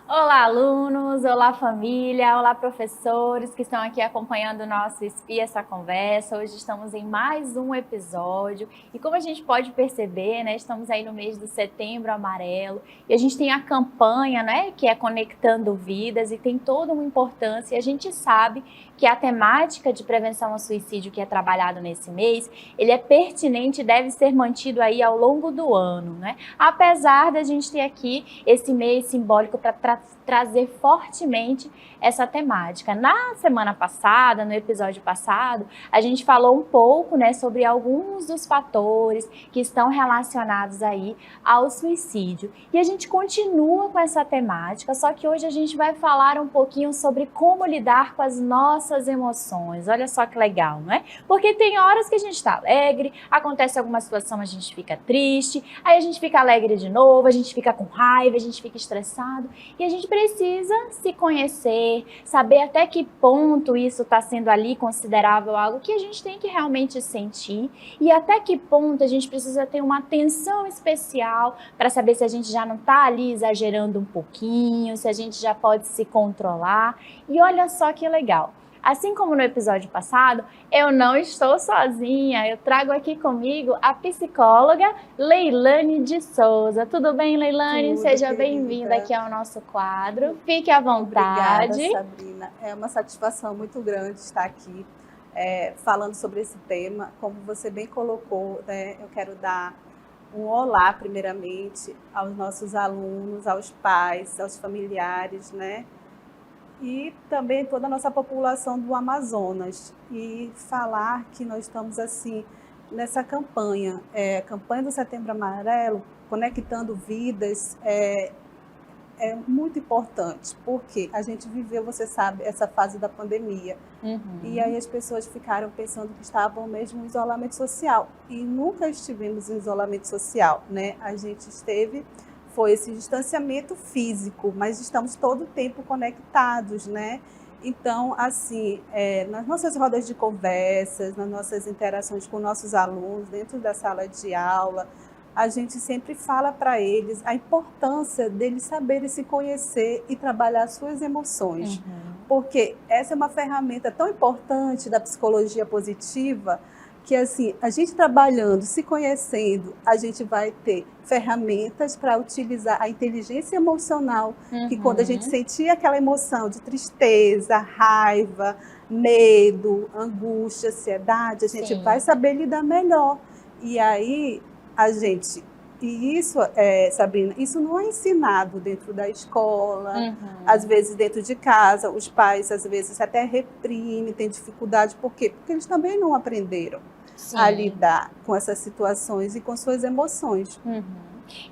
Olá, alunos! Olá, família! Olá, professores que estão aqui acompanhando o nosso Espia essa Conversa. Hoje estamos em mais um episódio e como a gente pode perceber, né, estamos aí no mês do Setembro Amarelo e a gente tem a campanha, né, que é Conectando Vidas e tem toda uma importância. E a gente sabe que a temática de prevenção ao suicídio que é trabalhado nesse mês, ele é pertinente e deve ser mantido aí ao longo do ano, né? Apesar da gente ter aqui esse mês simbólico para trazer fortemente essa temática. Na semana passada, no episódio passado, a gente falou um pouco, né, sobre alguns dos fatores que estão relacionados aí ao suicídio. E a gente continua com essa temática, só que hoje a gente vai falar um pouquinho sobre como lidar com as nossas emoções. Olha só que legal, não é? Porque tem horas que a gente está alegre, acontece alguma situação, a gente fica triste, aí a gente fica alegre de novo, a gente fica com raiva, a gente fica estressado e a gente precisa se conhecer, saber até que ponto isso está sendo ali considerável algo que a gente tem que realmente sentir e até que ponto a gente precisa ter uma atenção especial para saber se a gente já não está ali exagerando um pouquinho, se a gente já pode se controlar. E olha só que legal. Assim como no episódio passado, eu não estou sozinha, eu trago aqui comigo a psicóloga Leilane de Souza. Tudo bem, Leilane? Tudo, Seja querida. bem-vinda aqui ao nosso quadro. Fique à vontade. Obrigada, Sabrina. É uma satisfação muito grande estar aqui falando sobre esse tema. Como você bem colocou, né, eu quero dar um olá, primeiramente, aos nossos alunos, aos pais, aos familiares, né? E também toda a nossa população do Amazonas. E falar que nós estamos, assim, nessa campanha, campanha do Setembro Amarelo, conectando vidas, é muito importante, porque a gente viveu, você sabe, essa fase da pandemia. E aí as pessoas ficaram pensando que estavam mesmo em isolamento social. E nunca estivemos em isolamento social, né? A gente foi esse distanciamento físico, mas estamos todo o tempo conectados, né? Então, assim, nas nossas rodas de conversas, nas nossas interações com nossos alunos, dentro da sala de aula, a gente sempre fala para eles a importância deles saberem se conhecer e trabalhar suas emoções. Porque essa é uma ferramenta tão importante da psicologia positiva que, assim, a gente trabalhando, se conhecendo, a gente vai ter ferramentas para utilizar a inteligência emocional, que quando a gente sentir aquela emoção de tristeza, raiva, medo, angústia, ansiedade, a gente vai saber lidar melhor. E aí, e isso, Sabrina, isso não é ensinado dentro da escola, às vezes dentro de casa, os pais às vezes até reprimem, têm dificuldade, por quê? Porque eles também não aprenderam a lidar com essas situações e com suas emoções.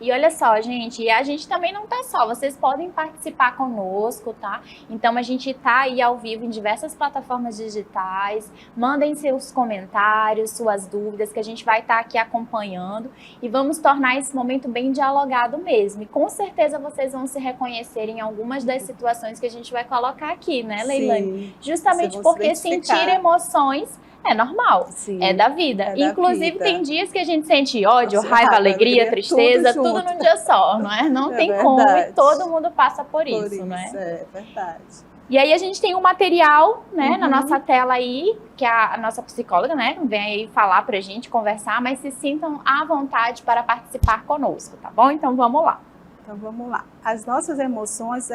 E olha só, gente, e a gente também não tá só, vocês podem participar conosco, tá? Então a gente tá aí ao vivo em diversas plataformas digitais, mandem seus comentários, suas dúvidas, que a gente vai estar aqui acompanhando e vamos tornar esse momento bem dialogado mesmo. E com certeza vocês vão se reconhecer em algumas das situações que a gente vai colocar aqui, né, Leilane? Justamente porque sentir emoções é normal, é da vida. Inclusive, tem dias que a gente sente ódio, raiva, alegria, tristeza, tudo num dia só, não é? Não tem como, e todo mundo passa por isso, não é? É verdade. E aí a gente tem um material, né, na nossa tela aí, que a nossa psicóloga, né, vem aí falar pra gente, conversar, mas se sintam à vontade para participar conosco, tá bom? Então vamos lá. Então vamos lá. As nossas emoções,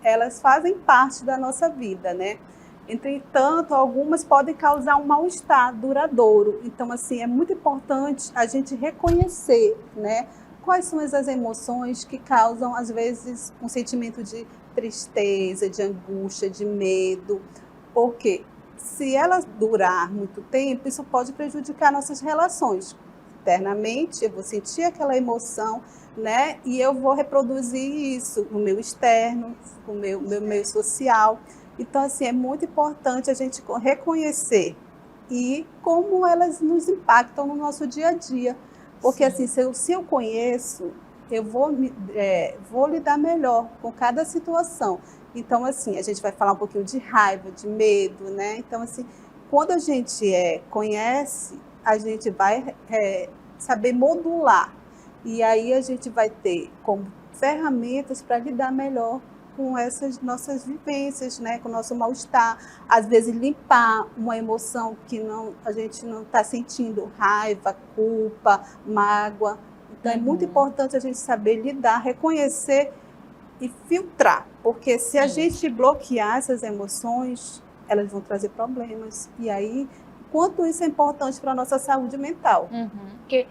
elas fazem parte da nossa vida, né? Entretanto, algumas podem causar um mal-estar duradouro. Então, assim, é muito importante a gente reconhecer, né, quais são essas emoções que causam, às vezes, um sentimento de tristeza, de angústia, de medo. Porque se ela durar muito tempo, isso pode prejudicar nossas relações. Internamente, eu vou sentir aquela emoção, né, e eu vou reproduzir isso no meu externo, no meu meio social. Então, assim, é muito importante a gente reconhecer e como elas nos impactam no nosso dia a dia. Porque, assim, se eu conheço, eu vou lidar melhor com cada situação. Então, assim, a gente vai falar um pouquinho de raiva, de medo, né? Então, assim, quando a gente conhece, a gente vai saber modular. E aí a gente vai ter como ferramentas para lidar melhor com essas nossas vivências, né? Com o nosso mal-estar. Às vezes limpar uma emoção que a gente não está sentindo, raiva, culpa, mágoa. Então é muito importante a gente saber lidar, reconhecer e filtrar, porque se a gente bloquear essas emoções, elas vão trazer problemas. E aí, quanto isso é importante para a nossa saúde mental. Porque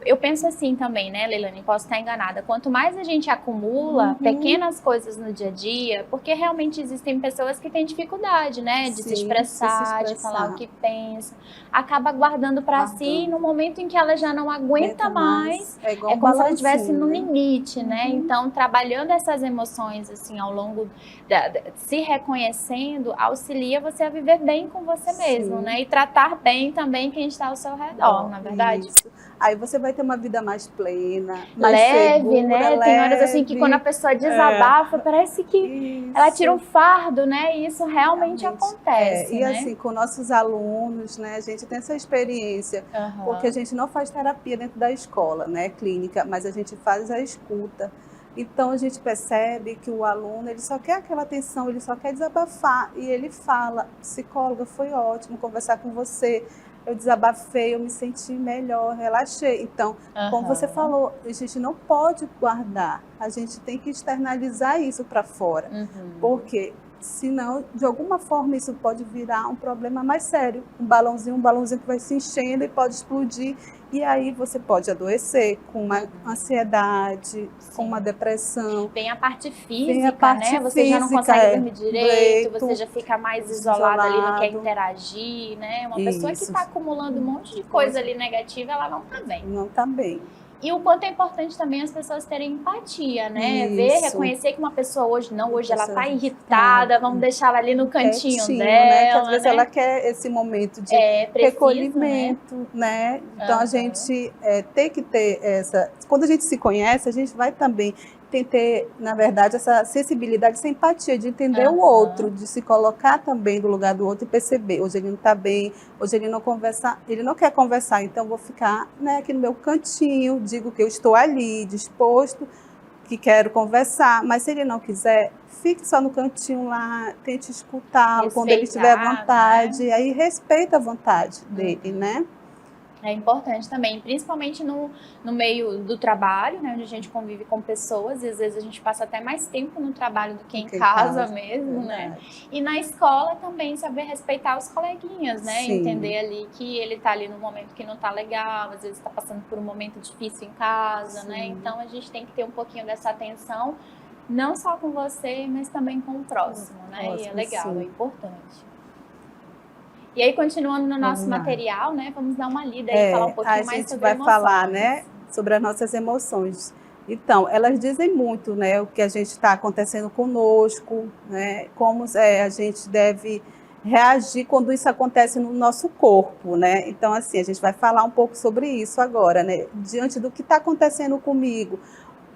eu penso assim também, né, Leilane? Posso estar enganada. Quanto mais a gente acumula pequenas coisas no dia a dia, porque realmente existem pessoas que têm dificuldade, né, de se expressar, de falar o que pensa, acaba guardando para si, e no momento em que ela já não aguenta mais, é como se ela estivesse no limite, né? Então, trabalhando essas emoções assim ao longo se reconhecendo, auxilia você a viver bem com você mesmo, né? E tratar bem também quem está ao seu redor, na verdade. Isso. Aí você vai ter uma vida mais plena, mais leve, segura, né? Leve. Tem horas assim que quando a pessoa desabafa, parece que ela tira um fardo, né? E isso realmente acontece, E né? assim, com nossos alunos, né? A gente tem essa experiência, porque a gente não faz terapia dentro da escola, né? Clínica, mas a gente faz a escuta. Então a gente percebe que o aluno, ele só quer aquela atenção, ele só quer desabafar. E ele fala: psicóloga, foi ótimo conversar com você, eu desabafei, eu me senti melhor, relaxei. Então, como você falou, a gente não pode guardar, a gente tem que externalizar isso para fora. Porque senão, de alguma forma, isso pode virar um problema mais sério. Um balãozinho que vai se enchendo e pode explodir. E aí você pode adoecer com uma ansiedade, com uma depressão. Vem a parte física, né? Você já não consegue dormir direito, você já fica mais isolado ali, não quer interagir, né? Uma pessoa que está acumulando um monte de coisa ali negativa, ela não está bem. Não está bem. E o quanto é importante também as pessoas terem empatia, né? Ver, reconhecer que uma pessoa hoje ela está irritada, vamos deixar ela ali no cantinho dela, né? Que às vezes ela quer esse momento de recolhimento, né? Então a gente tem que ter essa... Quando a gente se conhece, a gente vai também ter, na verdade, essa sensibilidade, essa empatia de entender o outro, de se colocar também no lugar do outro e perceber, hoje ele não está bem, hoje ele não quer conversar, então vou ficar, né, aqui no meu cantinho, digo que eu estou ali, disposto, que quero conversar, mas se ele não quiser, fique só no cantinho lá, tente escutá-lo quando ele estiver à vontade, aí respeita a vontade dele, né? É importante também, principalmente no meio do trabalho, né, onde a gente convive com pessoas, e às vezes a gente passa até mais tempo no trabalho do que em casa mesmo, né? E na escola também saber respeitar os coleguinhas, né? Entender ali que ele tá ali num momento que não tá legal, às vezes tá passando por um momento difícil em casa, né? Então a gente tem que ter um pouquinho dessa atenção, não só com você, mas também com o próximo, né? E é legal, é importante. E aí, continuando no nosso material, né, vamos dar uma lida e falar um pouquinho mais sobre emoções. A gente vai falar, né, sobre as nossas emoções. Então, elas dizem muito, né, o que a gente está acontecendo conosco, né, como a gente deve reagir quando isso acontece no nosso corpo, né. Então, assim, a gente vai falar um pouco sobre isso agora, né, diante do que está acontecendo comigo.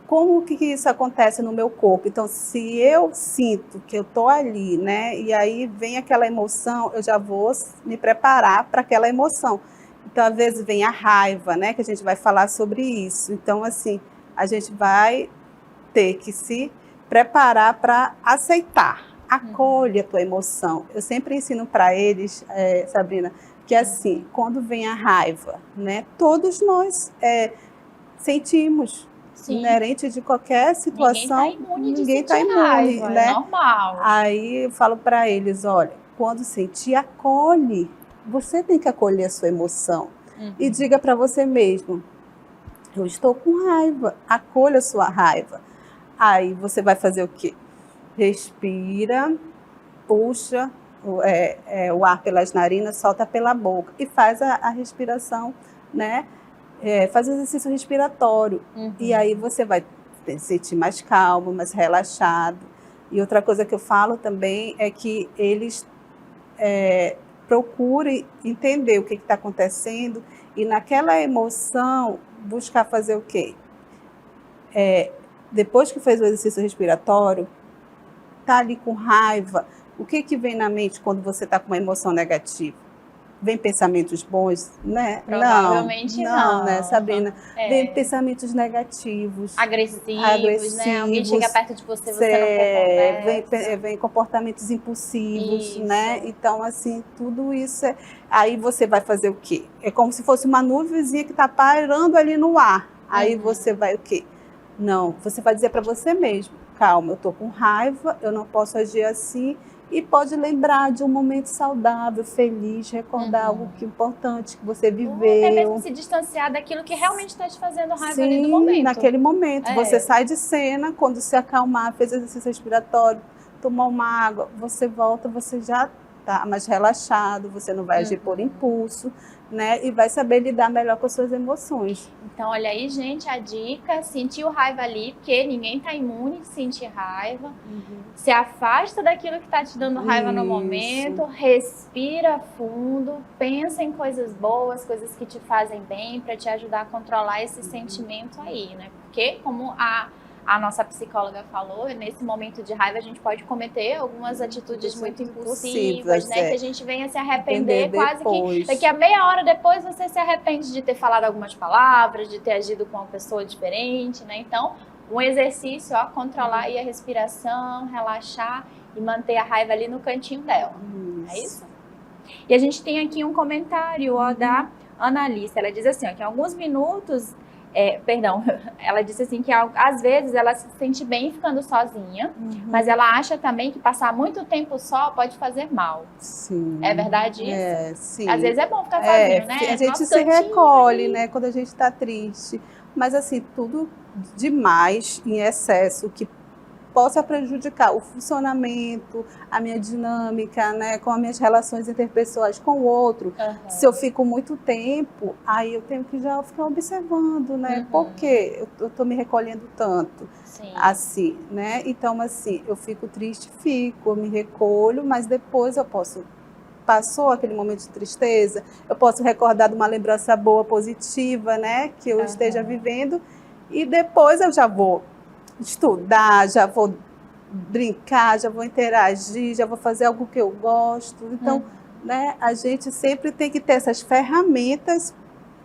Como que isso acontece no meu corpo? Então, se eu sinto que eu estou ali, né, e aí vem aquela emoção, eu já vou me preparar para aquela emoção. Então, às vezes vem a raiva, né, que a gente vai falar sobre isso. Então, assim, a gente vai ter que se preparar para aceitar. Acolha a tua emoção. Eu sempre ensino para eles, Sabrina, que assim, quando vem a raiva, né, todos nós sentimos. Inerente de qualquer situação, ninguém está imune, né? É normal. Aí eu falo para eles, olha, quando sentir, acolhe. Você tem que acolher a sua emoção. E diga para você mesmo, eu estou com raiva, acolha a sua raiva. Aí você vai fazer o quê? Respira, puxa o ar pelas narinas, solta pela boca e faz a respiração, né? Faz o exercício respiratório. E aí você vai se sentir mais calmo, mais relaxado. E outra coisa que eu falo também é que eles procurem entender o que está acontecendo e naquela emoção buscar fazer o quê? Depois que fez o exercício respiratório, está ali com raiva, o que vem na mente quando você está com uma emoção negativa? Vem pensamentos bons, né? Provavelmente não. Né, Sabrina? Vem pensamentos negativos. Agressivos, né? Alguém chega perto de você, você não quer conversa. Vem comportamentos impulsivos, Isso. né? Então, assim, tudo isso Aí você vai fazer o quê? É como se fosse uma nuvenzinha que está pairando ali no ar. Aí você vai o quê? Não, você vai dizer para você mesmo, calma, eu estou com raiva, eu não posso agir assim. E pode lembrar de um momento saudável, feliz, recordar algo que importante que você viveu. Ou até mesmo se distanciar daquilo que realmente está te fazendo raiva ali no momento. Naquele momento. Você sai de cena, quando se acalmar, fez exercício respiratório, tomou uma água, você volta, você já está mais relaxado, você não vai agir por impulso, né? E vai saber lidar melhor com as suas emoções. Então, olha aí, gente, a dica, sentiu raiva ali, porque ninguém está imune de sentir raiva. Se afasta daquilo que está te dando raiva no momento, respira fundo, pensa em coisas boas, coisas que te fazem bem, para te ajudar a controlar esse sentimento aí, né? Porque, como a nossa psicóloga falou, nesse momento de raiva a gente pode cometer algumas atitudes muito impulsivas, né? Que a gente venha se arrepender quase que daqui a meia hora depois você se arrepende de ter falado algumas palavras, de ter agido com uma pessoa diferente, né? Então, um exercício, controlar aí a respiração, relaxar e manter a raiva ali no cantinho dela. É isso? E a gente tem aqui um comentário da Annalise. Ela diz assim, que em alguns minutos... ela disse assim que às vezes ela se sente bem ficando sozinha, mas ela acha também que passar muito tempo só pode fazer mal. Sim. É verdade isso? Sim. Às vezes é bom ficar sozinho, né? A gente se recolhe, né, quando a gente está triste. Mas assim, tudo demais, em excesso, que possa prejudicar o funcionamento, a minha dinâmica, né, com as minhas relações interpessoais com o outro. Se eu fico muito tempo, aí eu tenho que já ficar observando, né, por que eu estou me recolhendo tanto, assim, né? Então, assim, eu fico triste, eu me recolho, mas depois eu posso... Passou aquele momento de tristeza, eu posso recordar de uma lembrança boa, positiva, né, que eu esteja vivendo, e depois eu já vou estudar, já vou brincar, já vou interagir, já vou fazer algo que eu gosto. Então, né, a gente sempre tem que ter essas ferramentas,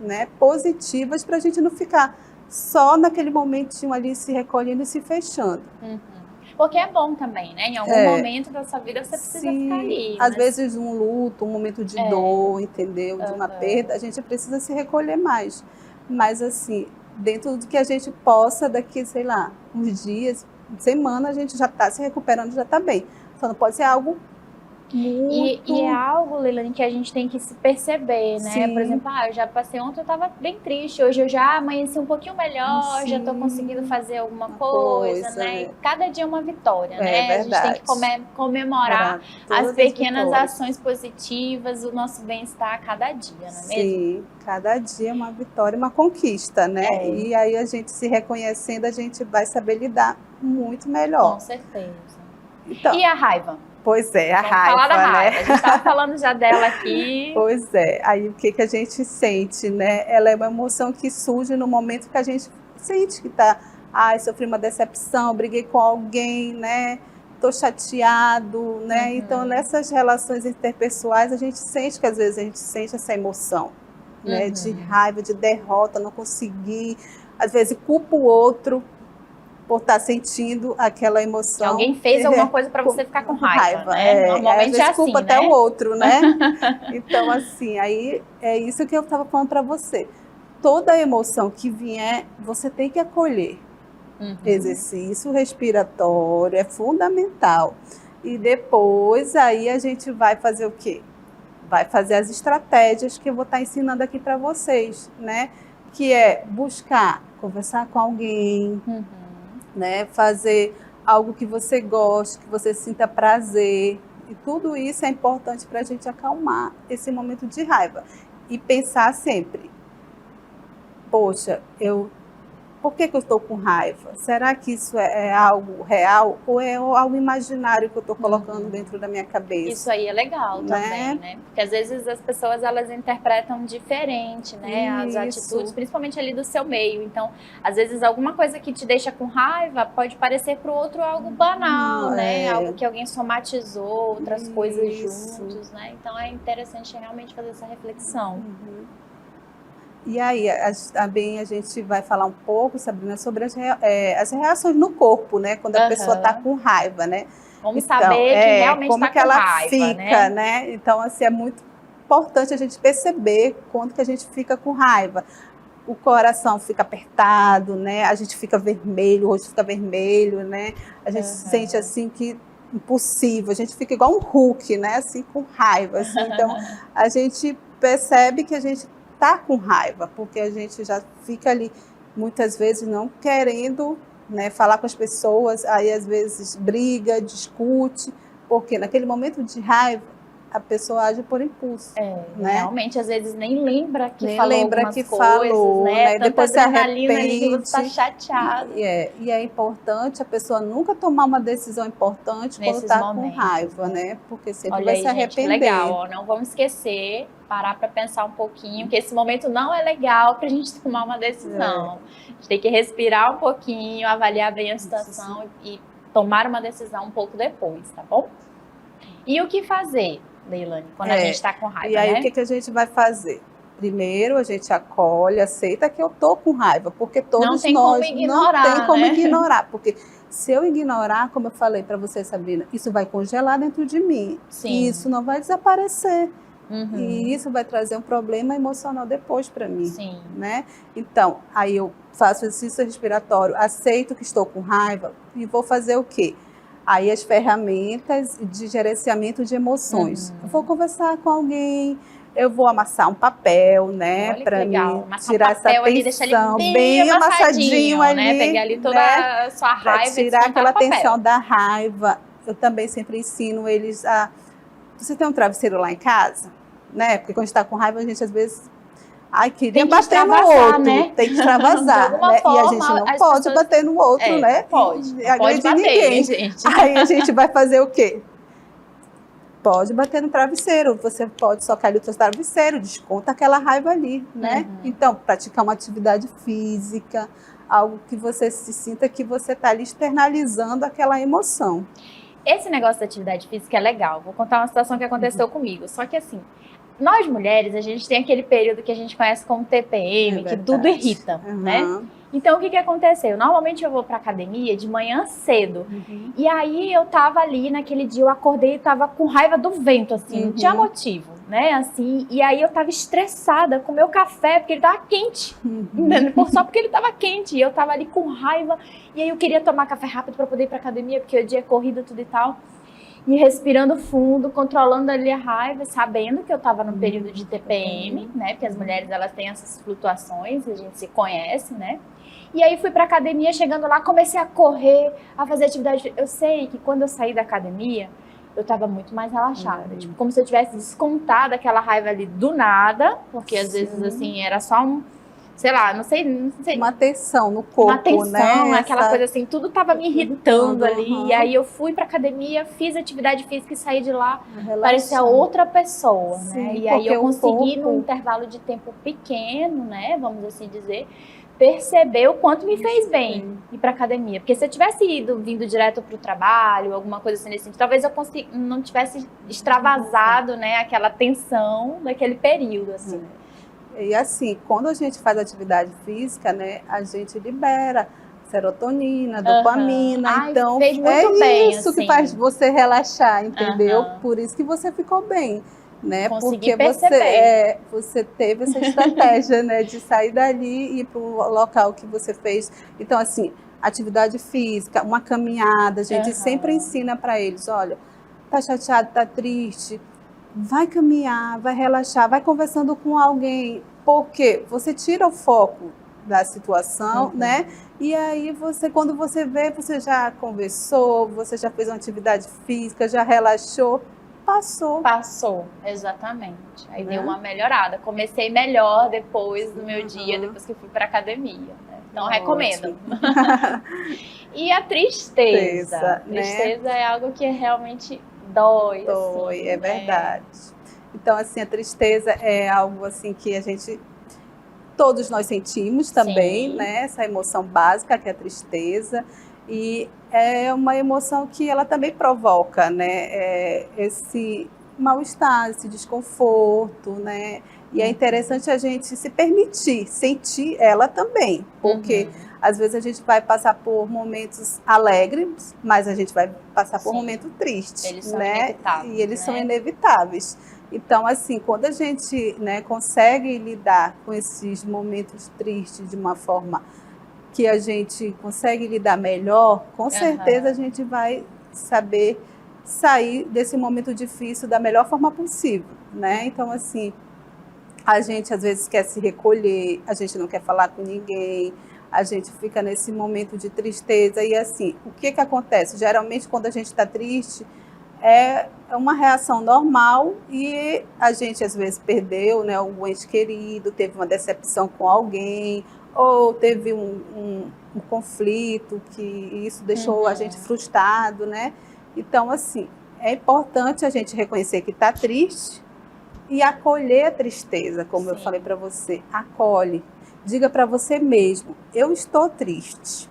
né, positivas para a gente não ficar só naquele momentinho ali se recolhendo e se fechando. Porque é bom também, né? Em algum momento da sua vida você precisa ficar ali. Às vezes um luto, um momento de dor, entendeu? De uma perda, a gente precisa se recolher mais. Mas assim, dentro do que a gente possa, daqui, sei lá, uns dias, semana, a gente já está se recuperando, já está bem. Só não pode ser algo muito... E é algo, Leilane, que a gente tem que se perceber, né? Por exemplo, eu já passei ontem, eu estava bem triste, hoje eu já amanheci um pouquinho melhor, já estou conseguindo fazer alguma coisa, né? Cada dia é uma vitória, né? A gente tem que comemorar as pequenas ações positivas, o nosso bem-estar a cada dia, não é mesmo? Sim, cada dia é uma vitória, uma conquista, né? E aí a gente se reconhecendo, a gente vai saber lidar muito melhor. Com certeza. Então, e a raiva? Pois é, Vamos falar da raiva, né? A gente estava falando já dela aqui. Pois é, aí o que a gente sente, né? Ela é uma emoção que surge no momento que a gente sente que tá, sofri uma decepção, briguei com alguém, né? Tô chateado, né? Então, nessas relações interpessoais, a gente sente que às vezes a gente sente essa emoção, né? De raiva, de derrota, não conseguir, às vezes culpa o outro por estar sentindo aquela emoção. Que alguém fez alguma coisa para você ficar com raiva, né? Normalmente é assim, culpa né? até o outro, né? Então, assim, aí é isso que eu estava falando para você. Toda emoção que vier, você tem que acolher. Exercício respiratório é fundamental. E depois, aí a gente vai fazer o quê? Vai fazer as estratégias que eu vou estar ensinando aqui para vocês, né? Que é buscar conversar com alguém, né? Fazer algo que você goste, que você sinta prazer. E tudo isso é importante para a gente acalmar esse momento de raiva. E pensar sempre, poxa, eu Por que eu estou com raiva? Será que isso é algo real ou é algo imaginário que eu estou colocando dentro da minha cabeça? Isso aí é legal também, né? Porque às vezes as pessoas elas interpretam diferente, né? As atitudes, principalmente ali do seu meio. Então, às vezes alguma coisa que te deixa com raiva pode parecer para o outro algo banal, né? Algo que alguém somatizou, outras coisas juntos, né? Então é interessante realmente fazer essa reflexão. E aí, também a gente vai falar um pouco, Sabrina, sobre as reações no corpo, né? Quando a pessoa está com raiva, né? Vamos saber que realmente está com raiva, como que ela fica, né? Então, assim, é muito importante a gente perceber quando que a gente fica com raiva. O coração fica apertado, né? A gente fica vermelho, o rosto fica vermelho, né? A gente se sente, assim, que impossível. A gente fica igual um Hulk, né? Assim, com raiva, assim. Então, a gente percebe que a gente tá com raiva, porque a gente já fica ali muitas vezes não querendo, né, falar com as pessoas, aí às vezes briga, discute, porque naquele momento de raiva a pessoa age por impulso. Né? Realmente, às vezes nem lembra que nem falou lembra algumas que coisas, falou, né? Depois se arrepende, ali que você está chateado. E é importante a pessoa nunca tomar uma decisão importante quando está com raiva, né? Porque sempre vai se arrepender. Gente, legal, ó, não vamos esquecer, parar para pensar um pouquinho, que esse momento não é legal para a gente tomar uma decisão. A gente tem que respirar um pouquinho, avaliar bem a situação e tomar uma decisão um pouco depois, tá bom? E o que fazer, Leilane, quando a gente está com raiva, E aí, né? o que a gente vai fazer? Primeiro, a gente acolhe, aceita que eu tô com raiva, porque todos nós não tem como ignorar, porque se eu ignorar, como eu falei para você, Sabrina, isso vai congelar dentro de mim. E isso não vai desaparecer. E isso vai trazer um problema emocional depois para mim, né? Então, aí eu faço exercício respiratório, aceito que estou com raiva e vou fazer o quê? Aí as ferramentas de gerenciamento de emoções. Eu vou conversar com alguém, eu vou amassar um papel, né, para mim tirar essa tensão, ali, deixar ele bem amassadinho ali, né? Pegar ali toda a sua raiva, tirar aquela tensão da raiva. Eu também sempre ensino eles a... Você tem um travesseiro lá em casa? Né? Porque quando a gente está com raiva, a gente às vezes... Ai, queria bater no outro, né? Tem que extravasar, né? Forma, e a gente não pode bater no outro, né? Pode bater, ninguém. Gente. Aí a gente vai fazer o quê? Pode bater no travesseiro, você pode socar ali o seu travesseiro, desconta aquela raiva ali, né? Então, praticar uma atividade física, algo que você se sinta que você está ali externalizando aquela emoção. Esse negócio da atividade física é legal. Vou contar uma situação que aconteceu comigo. Só que assim, nós mulheres, a gente tem aquele período que a gente conhece como TPM, que tudo irrita, né? Então, o que aconteceu? Normalmente eu vou pra academia de manhã cedo. E aí eu tava ali, naquele dia eu acordei e tava com raiva do vento, assim, não tinha motivo, né? Assim, e aí eu tava estressada com o meu café, porque ele tava quente. Só porque ele tava quente. E eu tava ali com raiva. E aí eu queria tomar café rápido pra poder ir pra academia, porque o dia é corrida, tudo e tal. E respirando fundo, controlando ali a raiva, sabendo que eu estava num período de TPM, né? Porque as mulheres, elas têm essas flutuações, a gente se conhece, né? E aí fui pra academia, chegando lá, comecei a correr, a fazer atividade. Eu sei que quando eu saí da academia, eu tava muito mais relaxada. Tipo, como se eu tivesse descontado aquela raiva ali do nada, porque às vezes, assim, era só um... Sei lá, não sei. Uma tensão no corpo, uma tensão, né? Aquela coisa assim, tudo tava me irritando ali. E aí eu fui pra academia, fiz atividade física e saí de lá, parecia outra pessoa, né? E aí eu consegui, num intervalo de tempo pequeno, né? Vamos assim dizer, perceber o quanto me fez bem ir pra academia. Porque se eu tivesse vindo direto pro trabalho, alguma coisa assim nesse sentido, talvez eu não tivesse extravasado, né? Aquela tensão daquele período, assim. E assim, quando a gente faz atividade física, né, a gente libera serotonina, dopamina, então fez muito bem, isso assim. Que faz você relaxar, entendeu? Por isso que você ficou bem, né? Consegui porque você teve essa estratégia, né, de sair dali e ir para o local que você fez. Então, assim, atividade física, uma caminhada, a gente sempre ensina para eles, olha, tá chateado, tá triste, vai caminhar, vai relaxar, vai conversando com alguém, porque você tira o foco da situação, né? E aí quando você vê, você já conversou, você já fez uma atividade física, já relaxou, passou. Exatamente. Aí deu uma melhorada. Comecei melhor depois do meu dia, depois que fui para academia, né? Então, recomendo. Ótimo. E a tristeza? Né? Tristeza é algo que realmente dói. Dói, assim, é verdade. Então, assim, a tristeza é algo assim que todos nós sentimos também, Sim. né? Essa emoção básica que é a tristeza. E é uma emoção que ela também provoca, né? Esse mal-estar, esse desconforto, né? E é interessante a gente se permitir sentir ela também, porque às vezes a gente vai passar por momentos alegres, mas a gente vai passar por momentos tristes, eles são né? inevitáveis, E eles né? são inevitáveis. Então, assim, quando a gente, né, consegue lidar com esses momentos tristes de uma forma que a gente consegue lidar melhor, com certeza a gente vai saber sair desse momento difícil da melhor forma possível, né? Então, assim, a gente às vezes quer se recolher, a gente não quer falar com ninguém, a gente fica nesse momento de tristeza e assim, o que acontece? Geralmente quando a gente está triste, é uma reação normal e a gente às vezes perdeu, né, algum ente querido, teve uma decepção com alguém, ou teve um conflito que isso deixou a gente frustrado, né? Então, assim, é importante a gente reconhecer que está triste e acolher a tristeza, como eu falei para você. Acolhe. Diga para você mesmo, eu estou triste.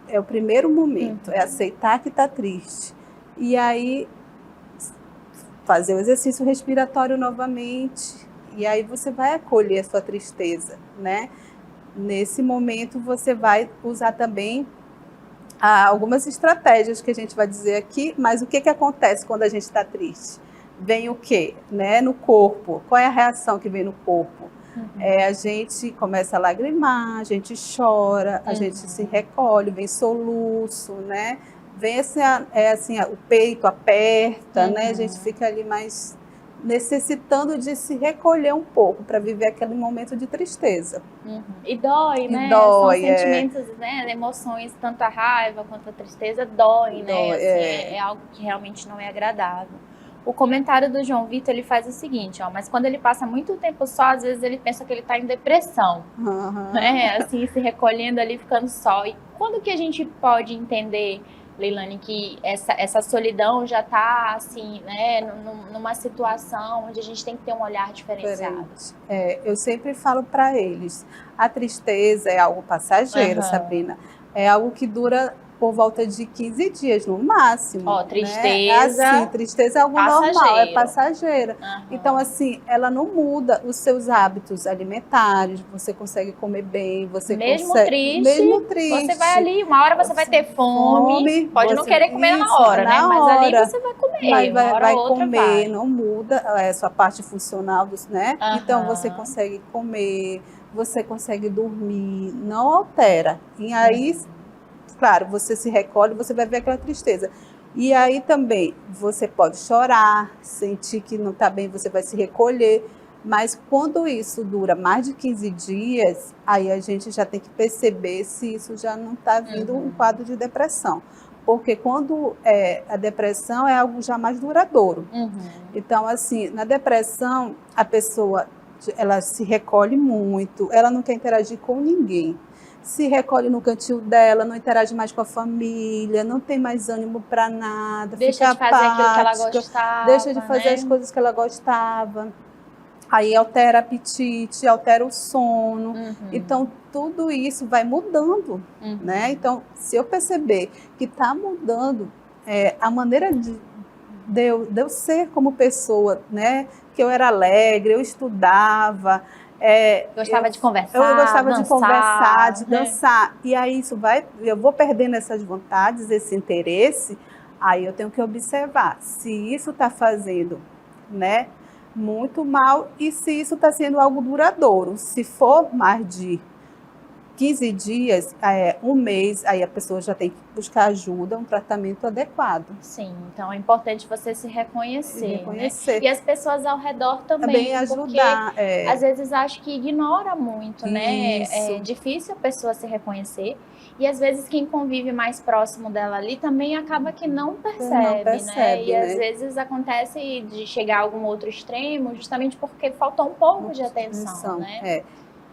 É o primeiro momento, é aceitar que está triste. E aí, fazer o exercício respiratório novamente. E aí você vai acolher a sua tristeza, né? Nesse momento, você vai usar também algumas estratégias que a gente vai dizer aqui, mas o que acontece quando a gente está triste? Vem o quê? Né? No corpo. Qual é a reação que vem no corpo? A gente começa a lagrimar, a gente chora, a gente se recolhe, vem soluço, né? Vem assim, o peito aperta, né? A gente fica ali mais necessitando de se recolher um pouco para viver aquele momento de tristeza. E dói, né? Dói, são sentimentos, né? Emoções, tanto a raiva quanto a tristeza dói, né? Assim, é algo que realmente não é agradável. O comentário do João Vitor, ele faz o seguinte, ó, mas quando ele passa muito tempo só, às vezes ele pensa que ele está em depressão, né? Assim, se recolhendo ali, ficando só. E quando que a gente pode entender, Leilane, que essa solidão já está, assim, né, numa situação onde a gente tem que ter um olhar diferenciado? Eu sempre falo para eles, a tristeza é algo passageiro, Sabrina, é algo que dura por volta de 15 dias no máximo. Ó, tristeza. Né? Assim, tristeza é algo normal, é passageira. Então, assim, ela não muda os seus hábitos alimentares, você consegue comer bem, você mesmo consegue. Mesmo triste. Você vai ali, uma hora você vai ter fome pode não querer comer na hora, né? Mas ali você vai comer. Vai comer, não muda a sua parte funcional, né? Então, você consegue comer, você consegue dormir, não altera. E aí. Claro, você se recolhe, você vai ver aquela tristeza. E aí também, você pode chorar, sentir que não está bem, você vai se recolher. Mas quando isso dura mais de 15 dias, aí a gente já tem que perceber se isso já não está vindo um quadro de depressão. Porque quando a depressão é algo já mais duradouro. Então, assim, na depressão, a pessoa ela se recolhe muito, ela não quer interagir com ninguém. Se recolhe no cantinho dela, não interage mais com a família, não tem mais ânimo para nada, deixa de fazer aquilo que ela gostava, deixa de fazer as coisas que ela gostava, aí altera o apetite, altera o sono, então tudo isso vai mudando, né? Então, se eu perceber que está mudando a maneira de eu ser como pessoa, né? Que eu era alegre, eu estudava, gostava de conversar, eu gostava de conversar, de né? dançar. E aí eu vou perdendo essas vontades, esse interesse, aí eu tenho que observar se isso está fazendo, né, muito mal e se isso está sendo algo duradouro. Se for mais de 15 dias, um mês, aí a pessoa já tem que buscar ajuda, um tratamento adequado. Sim, então é importante você se reconhecer. Né? E as pessoas ao redor também ajudar. Porque às vezes acho que ignora muito, né? É difícil a pessoa se reconhecer. E às vezes quem convive mais próximo dela ali também acaba que não percebe, né? E às vezes acontece de chegar a algum outro extremo justamente porque faltou um pouco de atenção, né?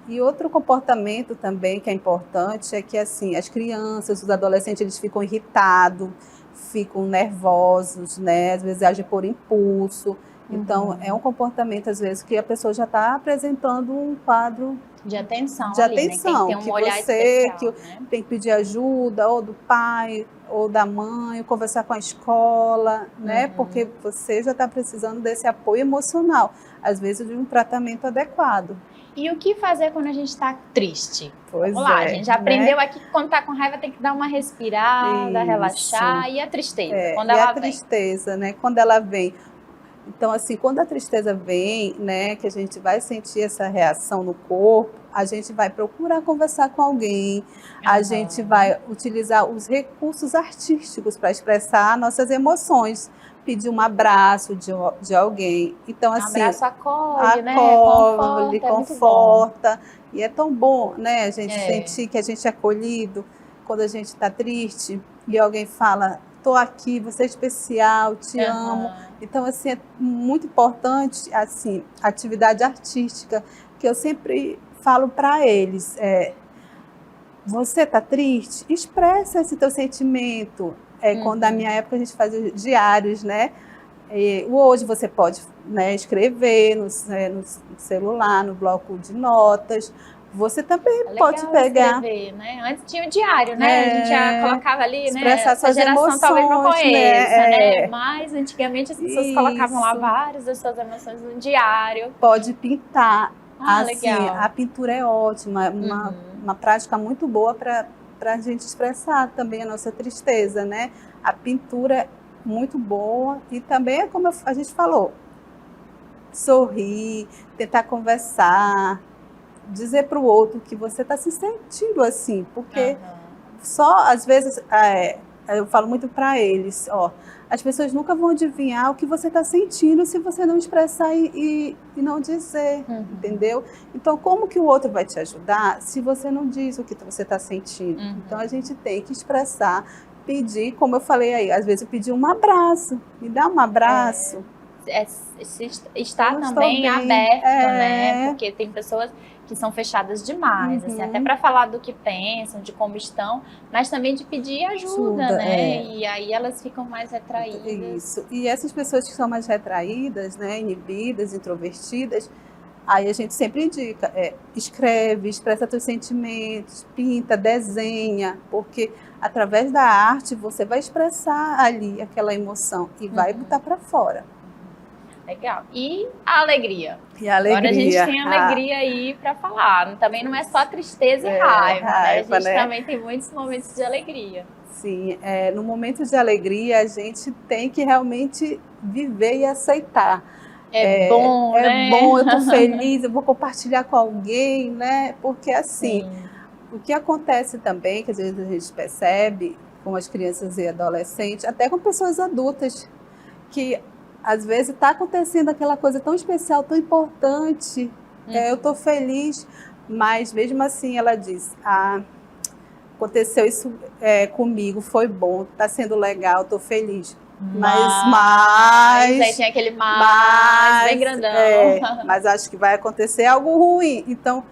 E outro comportamento também que é importante é que assim, as crianças, os adolescentes, eles ficam irritados, ficam nervosos, né? Às vezes agem por impulso. Então, é um comportamento, às vezes, que a pessoa já está apresentando um quadro de atenção de ali, né? atenção, Tem que ter um que olhar você especial, né? tem que pedir ajuda ou do pai ou da mãe, conversar com a escola, né? Porque você já está precisando desse apoio emocional, às vezes de um tratamento adequado. E o que fazer quando a gente está triste? Pois Vamos lá, a é, gente já aprendeu né? aqui que quando está com raiva tem que dar uma respirada, Isso. relaxar. E a tristeza, quando E ela a vem? tristeza, né? Quando ela vem. Então, assim, quando a tristeza vem, né, que a gente vai sentir essa reação no corpo, a gente vai procurar conversar com alguém, a gente vai utilizar os recursos artísticos para expressar nossas emoções, pedir um abraço de alguém. Então, assim, Um abraço acolhe, né? acolhe, Conforta, é muito bom. conforta. E é tão bom, né, a gente É. sentir que a gente é acolhido quando a gente está triste e alguém fala: "Tô aqui, você é especial, te amo". Então, assim, é muito importante, assim, a atividade artística, que eu sempre falo para eles, você tá triste? Expressa esse teu sentimento. Quando na minha época a gente fazia diários, né? Hoje você pode, né, escrever no celular, no bloco de notas. Você também pode pegar. Escrever, né? Antes tinha o diário, né? A gente já colocava ali, expressar né? Essa suas geração emoções, talvez não conheça, né? né? Mas antigamente as pessoas colocavam lá várias das suas emoções no diário. Pode pintar. Assim, legal. a pintura é ótima, uma prática muito boa para a gente expressar também a nossa tristeza, né? A pintura é muito boa e também é como a gente falou, sorrir, tentar conversar, dizer para o outro que você está se sentindo assim, porque só às vezes eu falo muito para eles, as pessoas nunca vão adivinhar o que você está sentindo se você não expressar e não dizer, entendeu? Então, como que o outro vai te ajudar se você não diz o que você está sentindo? Então, a gente tem que expressar, pedir, como eu falei aí, às vezes eu pedi um abraço, me dá um abraço. Estar também aberto, né? Porque tem pessoas que são fechadas demais, assim, até para falar do que pensam, de como estão, mas também de pedir ajuda, né? E aí elas ficam mais retraídas. Isso. E essas pessoas que são mais retraídas, né, inibidas, introvertidas, aí a gente sempre indica, escreve, expressa seus sentimentos, pinta, desenha, porque através da arte você vai expressar ali aquela emoção e vai botar para fora. Legal. E a alegria? E a alegria. Agora a gente tem alegria aí para falar. Também não é só tristeza e raiva, né? A gente também tem muitos momentos de alegria. Sim, no momento de alegria a gente tem que realmente viver e aceitar. É bom, né? É bom, eu tô feliz, eu vou compartilhar com alguém, né? Porque assim, o que acontece também, que às vezes a gente percebe com as crianças e adolescentes, até com pessoas adultas, que às vezes está acontecendo aquela coisa tão especial, tão importante, eu estou feliz, mas mesmo assim ela diz, aconteceu isso comigo, foi bom, está sendo legal, estou feliz. Mas aí tem aquele mas bem grandão. Mas acho que vai acontecer algo ruim, então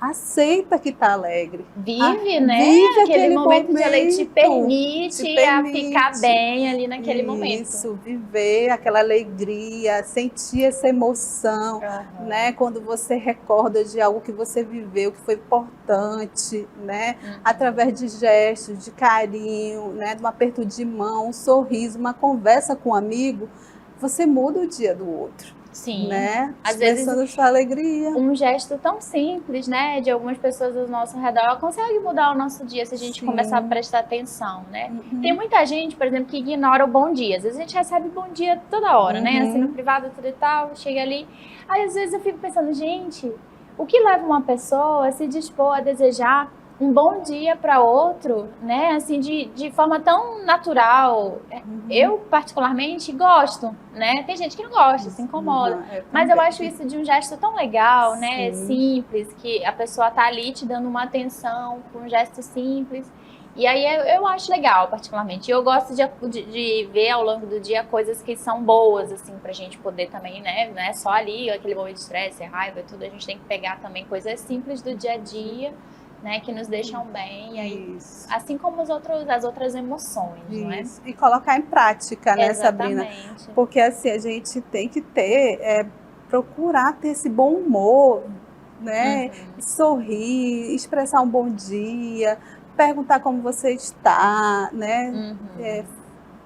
aceita que está alegre. Vive, né? Vive aquele momento de alegria, te permite a ficar bem ali naquele momento. Isso, viver aquela alegria, sentir essa emoção, né? Quando você recorda de algo que você viveu, que foi importante, né? Através de gestos, de carinho, né? De um aperto de mão, um sorriso, uma conversa com um amigo, você muda o dia do outro. Sim, né? Às vezes sua alegria. Um gesto tão simples, né, de algumas pessoas ao nosso redor consegue mudar o nosso dia se a gente começar a prestar atenção, né? Tem muita gente, por exemplo, que ignora o bom dia. Às vezes a gente recebe bom dia toda hora, né? Assim, no privado, tudo e tal, chega ali. Aí às vezes eu fico pensando, gente, o que leva uma pessoa a se dispor a desejar um bom dia para outro, né? Assim, de forma tão natural. Eu, particularmente, gosto, né? Tem gente que não gosta, se incomoda. Mas eu acho isso de um gesto tão legal, né? Simples, que a pessoa tá ali te dando uma atenção com um gesto simples. E aí eu acho legal, particularmente. E eu gosto de ver ao longo do dia coisas que são boas, assim, pra gente poder também, né? Não é só ali, aquele momento de estresse, raiva e tudo. A gente tem que pegar também coisas simples do dia a dia, né? Que nos deixam bem. E aí, assim como as outras emoções, não é? E colocar em prática, né, Exatamente. Sabrina? Porque assim, a gente tem que procurar ter esse bom humor, né? Sorrir, expressar um bom dia, perguntar como você está, né?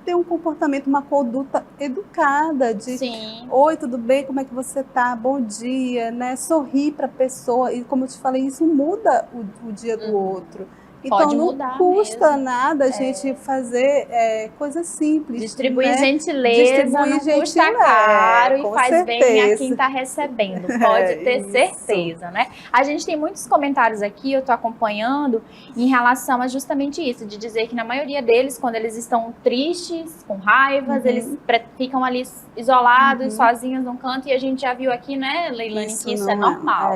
Ter um comportamento, uma conduta educada de Sim. Oi, tudo bem? Como é que você está? Bom dia, né? Sorrir para a pessoa. E como eu te falei, isso muda o dia do outro. Então Pode não mudar custa mesmo. nada a gente fazer coisas simples. Distribuir né? gentileza não custa caro e faz bem a quem está recebendo. Pode ter certeza, né? A gente tem muitos comentários aqui, eu estou acompanhando, em relação a justamente isso, de dizer que na maioria deles, quando eles estão tristes, com raivas, eles ficam ali isolados, sozinhos num canto, e a gente já viu aqui, né, Leilane, que isso é normal.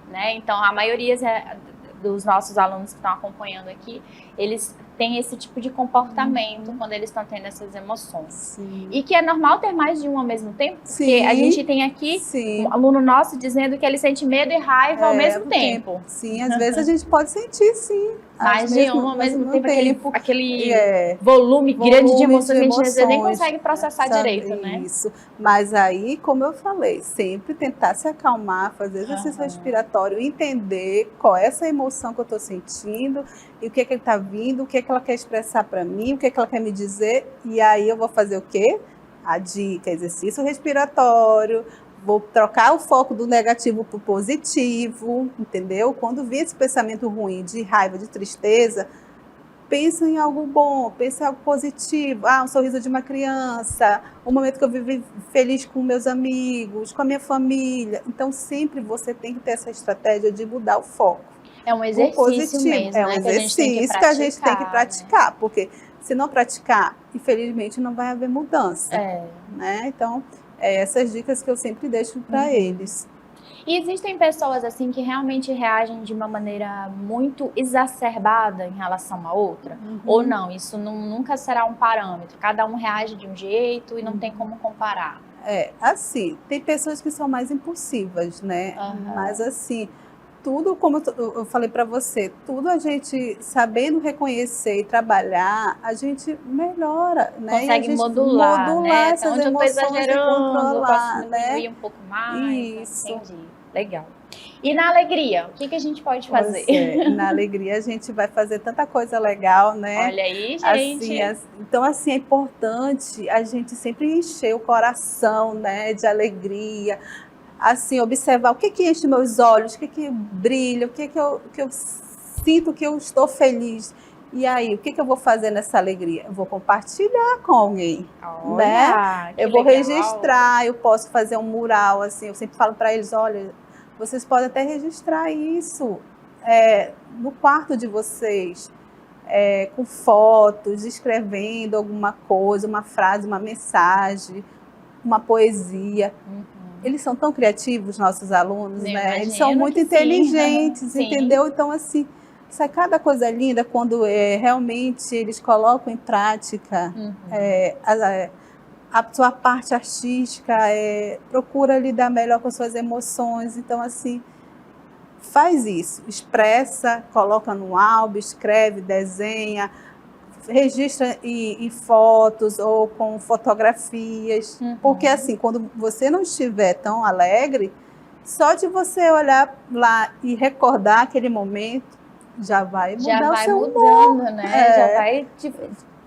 Né? Então, a maioria dos nossos alunos que estão acompanhando aqui, eles têm esse tipo de comportamento quando eles estão tendo essas emoções. Sim. E que é normal ter mais de um ao mesmo tempo, porque Sim. a gente tem aqui um aluno nosso dizendo que ele sente medo e raiva ao mesmo tempo. Sim, às vezes a gente pode sentir, sim. Mais de um ao mesmo tempo, aquele volume grande de emoções que a gente às vezes nem consegue processar direito, né? Isso. Mas aí, como eu falei, sempre tentar se acalmar, fazer exercício respiratório, entender qual é essa emoção que eu estou sentindo e o que é que ele está vindo, o que é que ela quer expressar para mim, o que é que ela quer me dizer, e aí eu vou fazer o quê? A dica, exercício respiratório, vou trocar o foco do negativo para o positivo, entendeu? Quando vir esse pensamento ruim, de raiva, de tristeza, pensa em algo bom, pensa em algo positivo. Um sorriso de uma criança, um momento que eu vivi feliz com meus amigos, com a minha família. Então, sempre você tem que ter essa estratégia de mudar o foco. É um exercício mesmo, é um exercício que a gente tem que praticar, porque se não praticar, infelizmente não vai haver mudança. Né? Então, essas dicas que eu sempre deixo para eles. E existem pessoas assim que realmente reagem de uma maneira muito exacerbada em relação a outra? Ou não? Isso nunca será um parâmetro. Cada um reage de um jeito e não tem como comparar. Assim, tem pessoas que são mais impulsivas, né? Mas assim, tudo, como eu falei para você, tudo a gente sabendo reconhecer e trabalhar, a gente melhora, né? Consegue e a gente modular, né? essas onde emoções, eu tô exagerando, controlar, eu posso né? diminuir um pouco mais. Isso. Entendi. Legal. E na alegria, o que a gente pode fazer? Na alegria a gente vai fazer tanta coisa legal, né? Olha aí, gente. Então, assim, é importante a gente sempre encher o coração, né, de alegria. Assim, observar o que enche meus olhos, o que brilha, o que eu sinto que eu estou feliz. E aí, o que eu vou fazer nessa alegria? Eu vou compartilhar com alguém, né? Eu vou registrar, eu posso fazer um mural, assim, eu sempre falo para eles, olha, vocês podem até registrar isso no quarto de vocês, com fotos, escrevendo alguma coisa, uma frase, uma mensagem, uma poesia. Eles são tão criativos, nossos alunos, né? Eles são muito inteligentes, entendeu? Então, assim, sai cada coisa linda quando realmente eles colocam em prática a sua parte artística, procura lidar melhor com as suas emoções. Então, assim, faz isso, expressa, coloca no álbum, escreve, desenha, registra em fotos ou com fotografias, porque assim, quando você não estiver tão alegre, só de você olhar lá e recordar aquele momento, já vai mudar o seu humor. Né? Já vai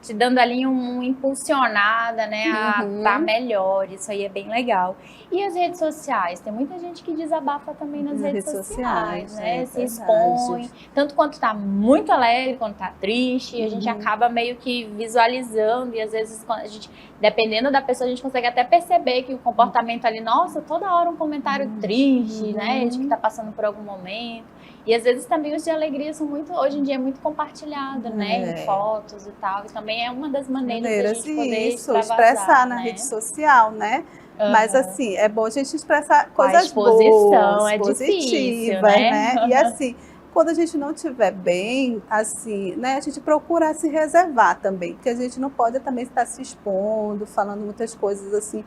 te dando ali uma impulsionada, né, a estar melhor. Isso aí é bem legal. E as redes sociais? Tem muita gente que desabafa também nas redes sociais, né? Se expõe, tanto quanto está muito alegre, quanto está triste, e a gente acaba meio que visualizando, e às vezes, a gente, dependendo da pessoa, a gente consegue até perceber que o comportamento ali, nossa, toda hora um comentário triste, né, de que está passando por algum momento. E às vezes também os de alegria são muito, hoje em dia, muito compartilhados, né, em fotos e tal. E também é uma das maneiras da gente poder expressar na rede social, né? Mas assim, é bom a gente expressar coisas boas, é positivas, difícil, né? E assim, Quando a gente não estiver bem, assim, né, a gente procura se reservar também, porque a gente não pode também estar se expondo, falando muitas coisas assim,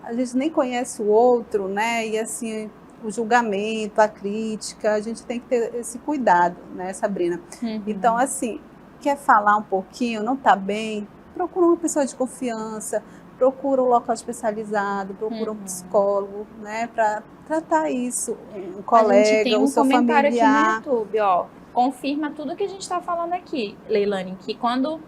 a gente nem conhece o outro, né, e assim, o julgamento, a crítica, a gente tem que ter esse cuidado, né, Sabrina? Então, assim, quer falar um pouquinho, não está bem, procura uma pessoa de confiança, procura um local especializado, procura um psicólogo, né, para tratar isso, um colega, a gente tem um o seu comentário familiar. aqui no YouTube, ó, confirma tudo que a gente está falando aqui, Leilane, que quando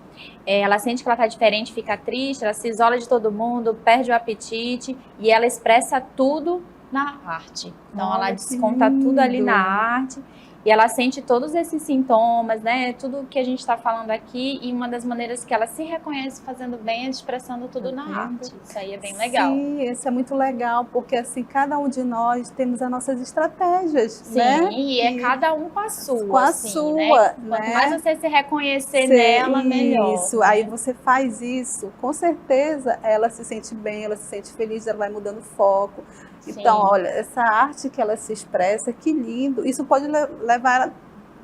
ela sente que ela está diferente, fica triste, ela se isola de todo mundo, perde o apetite e ela expressa tudo na arte. Então, Olha, ela desconta tudo ali na arte. E ela sente todos esses sintomas, né? Tudo que a gente está falando aqui. E uma das maneiras que ela se reconhece fazendo bem é expressando tudo na arte. Isso aí é bem legal. Sim, isso é muito legal, porque assim, cada um de nós temos as nossas estratégias, sim, né? E é cada um com a sua. Com a assim, sua, né? Quanto mais você se reconhecer nela, melhor. Isso, né? aí você faz isso, com certeza ela se sente bem, ela se sente feliz, ela vai mudando o foco. Então, olha, essa arte que ela se expressa, que lindo. Isso pode levar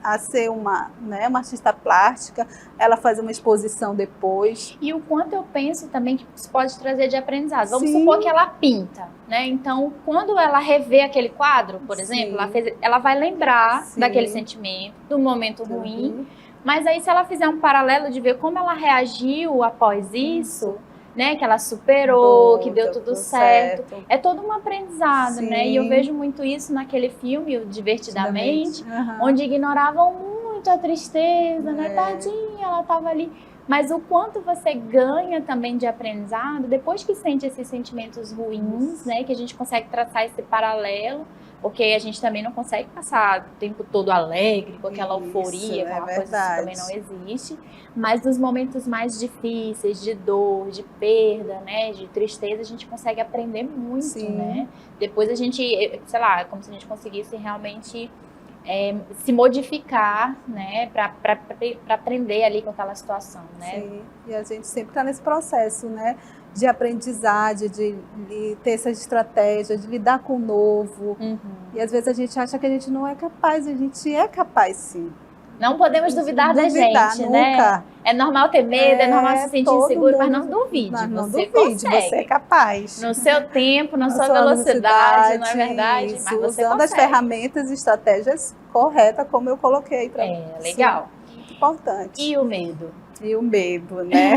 a ser uma artista plástica, ela fazer uma exposição depois. E o quanto eu penso também que isso pode trazer de aprendizado. Vamos supor que ela pinta, né? Então, quando ela revê aquele quadro, por exemplo, ela vai lembrar daquele sentimento, do momento ruim. Mas aí, se ela fizer um paralelo de ver como ela reagiu após isso, né, que ela superou, que deu tudo certo. É todo um aprendizado, né? E eu vejo muito isso naquele filme, o Divertidamente, onde ignoravam muito a tristeza, né? Tadinha, ela estava ali. Mas o quanto você ganha também de aprendizado depois que sente esses sentimentos ruins, né? Que a gente consegue traçar esse paralelo. Porque a gente também não consegue passar o tempo todo alegre, com aquela euforia, aquela coisa que também não existe. Mas nos momentos mais difíceis, de dor, de perda, né, de tristeza, a gente consegue aprender muito, né? Depois a gente, sei lá, como se a gente conseguisse realmente se modificar, né, para aprender ali com aquela situação, né? Sim, e a gente sempre está nesse processo, né? De aprendizagem, de ter essa estratégia, de lidar com o novo. E às vezes a gente acha que a gente não é capaz, a gente é capaz sim. Não podemos duvidar da gente, nunca. Né? É normal ter medo, é normal se sentir inseguro, mas não duvide. Não você duvide, consegue. Você é capaz. No seu tempo, na sua velocidade, não é verdade? Isso, mas você usando as ferramentas e estratégias corretas, como eu coloquei para você. Legal. Muito importante. E o medo? E o medo, né?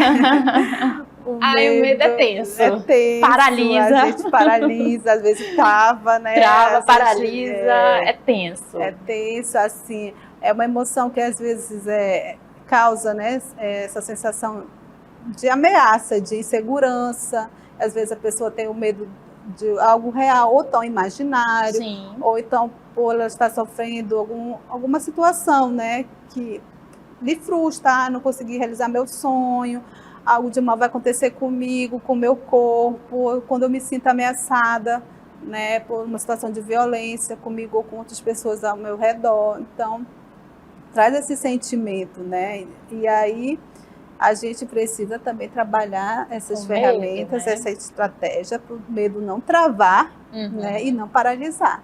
O medo é tenso. É tenso. Paralisa. A gente paralisa, às vezes trava, né? Trava, paralisa, é tenso. É tenso, assim, é uma emoção que às vezes causa, né, essa sensação de ameaça, de insegurança. Às vezes a pessoa tem o medo de algo real ou tão imaginário. Sim. Ou então por ela estar sofrendo alguma situação, né, que lhe frustra, não conseguir realizar meu sonho, algo de mal vai acontecer comigo, com o meu corpo, quando eu me sinto ameaçada, né, por uma situação de violência comigo ou com outras pessoas ao meu redor. Então, traz esse sentimento, né? E aí a gente precisa também trabalhar essas ferramentas, essa estratégia para o medo não travar, né, e não paralisar.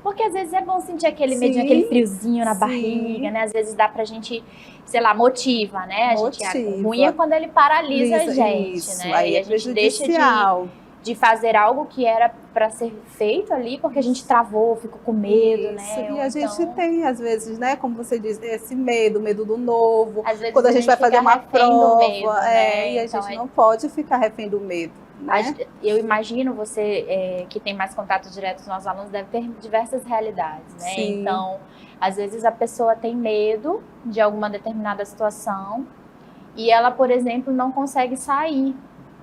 Porque às vezes é bom sentir aquele medinho, aquele friozinho na barriga, né? Às vezes dá pra gente, sei lá, motiva, né? A gente, ruim é quando ele paralisa a gente, né? Aí e a gente deixa de fazer algo que era para ser feito ali, porque a gente travou, ficou com medo, né? E a gente tem, às vezes, né? Como você diz, esse medo do novo. Às vezes quando a gente vai fazer uma prova, medo, né? E a gente não pode ficar refém do medo. Né? Eu imagino você que tem mais contato direto com os nossos alunos deve ter diversas realidades, né? Sim. Então, às vezes a pessoa tem medo de alguma determinada situação e ela, por exemplo, não consegue sair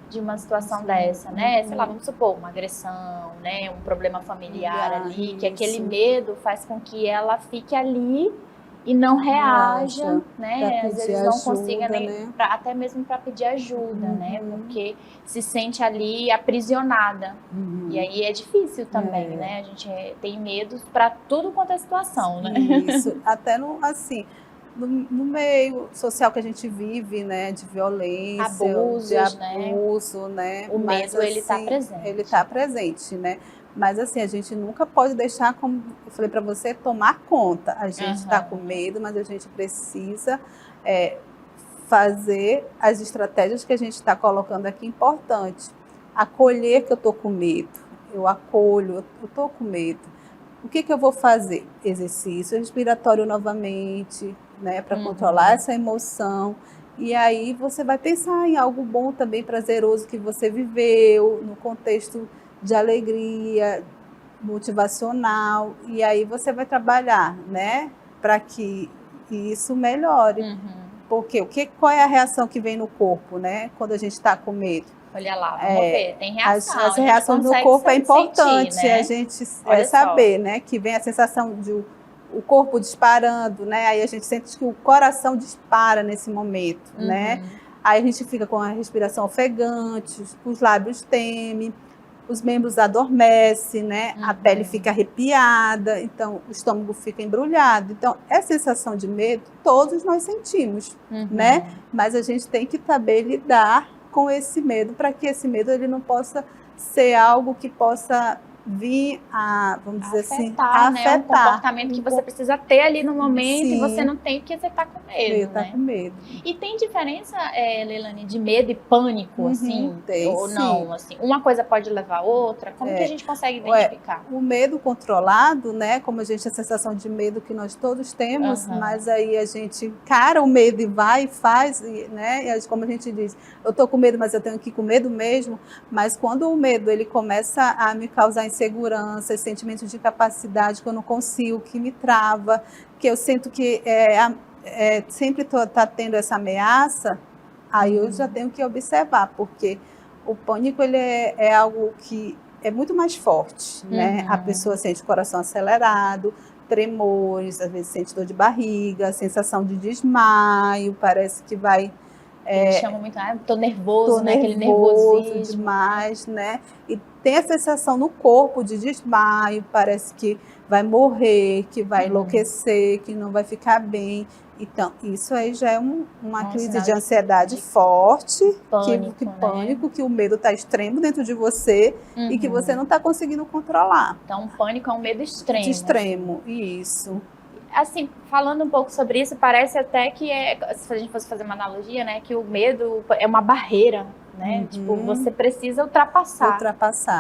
de uma situação dessa, né? Sei lá, vamos supor, uma agressão, né? Um problema familiar ali, que aquele medo faz com que ela fique ali e não reaja, né? Às vezes não consiga nem, até mesmo para pedir ajuda, né? Porque se sente ali aprisionada. E aí é difícil também, né? A gente tem medos para tudo quanto é situação, né? Isso, até no meio social que a gente vive, né, de violência, abusos, de abuso, né? O medo, ele está presente. Ele está presente, né? Mas assim, a gente nunca pode deixar, como eu falei para você, tomar conta. A gente está com medo, mas a gente precisa fazer as estratégias que a gente está colocando aqui importante. Acolher que eu estou com medo. Eu acolho, eu estou com medo. O que eu vou fazer? Exercício respiratório novamente, né, para controlar essa emoção. E aí você vai pensar em algo bom também, prazeroso que você viveu, no contexto de alegria, motivacional. E aí você vai trabalhar, né, para que isso melhore. Porque qual é a reação que vem no corpo, né, quando a gente está com medo? Olha lá, vamos ver, tem reação. As reações do corpo é importante, sentir, né? A gente saber, né? Que vem a sensação de o corpo disparando, né? Aí a gente sente que o coração dispara nesse momento, né? Aí a gente fica com a respiração ofegante, os lábios tremem, os membros adormecem, né? A pele fica arrepiada, então o estômago fica embrulhado. Então, essa sensação de medo, todos nós sentimos, né? Mas a gente tem que saber lidar com esse medo, para que esse medo ele não possa ser algo que possa vir a, vamos dizer assim, afetar, né? Um comportamento que você precisa ter ali no momento. Sim. E você não tem porque você está com medo, né? Tá com medo. E tem diferença, Leilane, de medo e pânico, assim? Tem, ou não? Assim, uma coisa pode levar a outra? Como que a gente consegue identificar? O medo controlado, né? Como a sensação de medo que nós todos temos, mas aí a gente encara o medo e vai e faz, né? E como a gente diz, eu tô com medo, mas eu tenho que ir com medo mesmo. Mas quando o medo ele começa a me causar insegurança, sentimentos de capacidade que eu não consigo, que me trava, que eu sinto que sempre está tendo essa ameaça, aí eu já tenho que observar, porque o pânico ele é algo que é muito mais forte, né? A pessoa sente o coração acelerado, tremores, às vezes sente dor de barriga, sensação de desmaio, parece que vai... Eles chamam muito, tô nervoso, né? Aquele nervosismo demais, né? E tem a sensação no corpo de desmaio, parece que vai morrer, que vai enlouquecer, que não vai ficar bem. Então, isso aí já é uma crise de ansiedade forte, pânico, que o medo está extremo dentro de você e que você não está conseguindo controlar. Então, o pânico é um medo extremo. Extremo, isso. Assim, falando um pouco sobre isso, parece até que se a gente fosse fazer uma analogia, né, que o medo é uma barreira, né? Tipo, você precisa ultrapassar.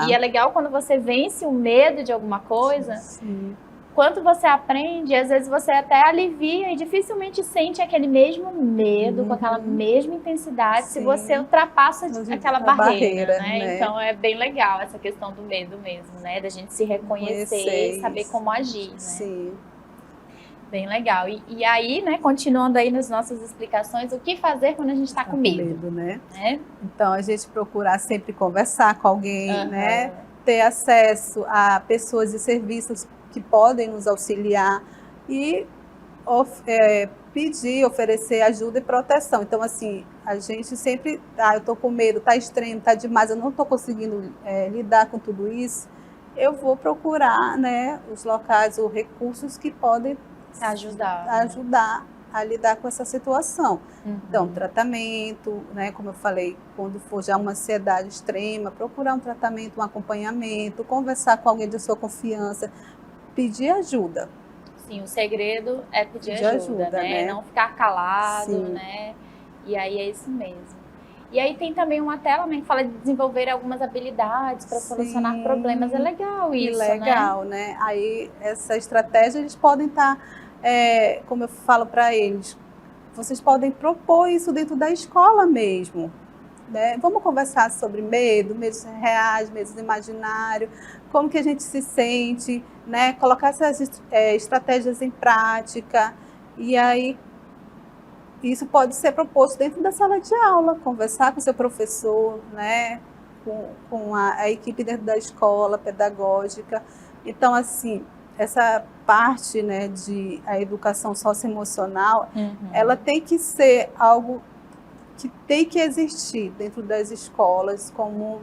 E é legal quando você vence o medo de alguma coisa. Sim. Quando você aprende, às vezes você até alivia e dificilmente sente aquele mesmo medo com aquela mesma intensidade se você ultrapassa aquela barreira, né? Então é bem legal essa questão do medo mesmo, né? Da gente se reconhecer e saber como agir, né? Sim. Bem legal. E aí, né, continuando aí nas nossas explicações, o que fazer quando a gente está com medo, né? Então, a gente procurar sempre conversar com alguém, né? Ter acesso a pessoas e serviços que podem nos auxiliar e pedir, oferecer ajuda e proteção. Então, assim, a gente sempre, eu tô com medo, tá extremo, tá demais, eu não tô conseguindo lidar com tudo isso, eu vou procurar, né, os locais ou recursos que podem ajudar a lidar com essa situação. Então, tratamento, né, como eu falei, quando for já uma ansiedade extrema, procurar um tratamento, um acompanhamento, conversar com alguém de sua confiança, pedir ajuda. Sim, o segredo é pedir ajuda, né? Não ficar calado, né? E aí é isso mesmo. E aí tem também uma tela, né, que fala de desenvolver algumas habilidades para solucionar problemas. É legal isso, né? Aí essa estratégia eles podem estar, como eu falo para eles, vocês podem propor isso dentro da escola mesmo. Né? Vamos conversar sobre medos reais, medos imaginários, como que a gente se sente, né? Colocar essas estratégias em prática. E aí isso pode ser proposto dentro da sala de aula, conversar com o seu professor, né? com a equipe dentro da escola pedagógica. Então, assim, essa parte, né, de a educação socioemocional, ela tem que ser algo que tem que existir dentro das escolas, como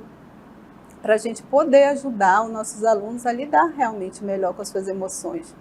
para a gente poder ajudar os nossos alunos a lidar realmente melhor com as suas emoções.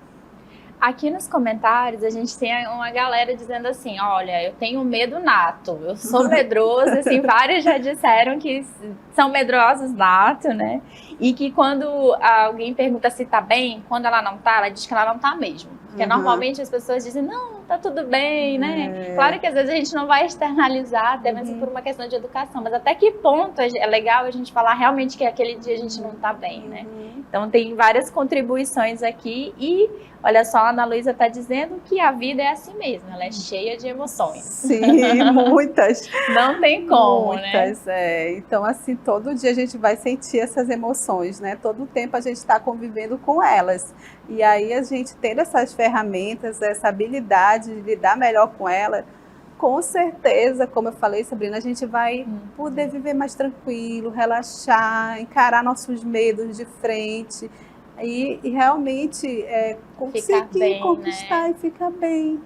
Aqui nos comentários a gente tem uma galera dizendo assim, olha, eu tenho medo nato, eu sou medroso, assim, vários já disseram que são medrosos nato, né? E que quando alguém pergunta se tá bem, quando ela não tá, ela diz que ela não tá mesmo. Porque normalmente as pessoas dizem, não, tá tudo bem, né? Claro que às vezes a gente não vai externalizar, até mesmo por uma questão de educação, mas até que ponto é legal a gente falar realmente que aquele dia a gente não tá bem, né? Então tem várias contribuições aqui e olha só, a Ana Luísa está dizendo que a vida é assim mesmo, ela é cheia de emoções. Sim, muitas. Não tem como, muitas, né? Então, assim, todo dia a gente vai sentir essas emoções, né? Todo o tempo a gente está convivendo com elas. E aí a gente tendo essas ferramentas, essa habilidade de lidar melhor com ela, com certeza, como eu falei, Sabrina, a gente vai poder viver mais tranquilo, relaxar, encarar nossos medos de frente. E realmente conseguir bem, conquistar, né? E ficar bem.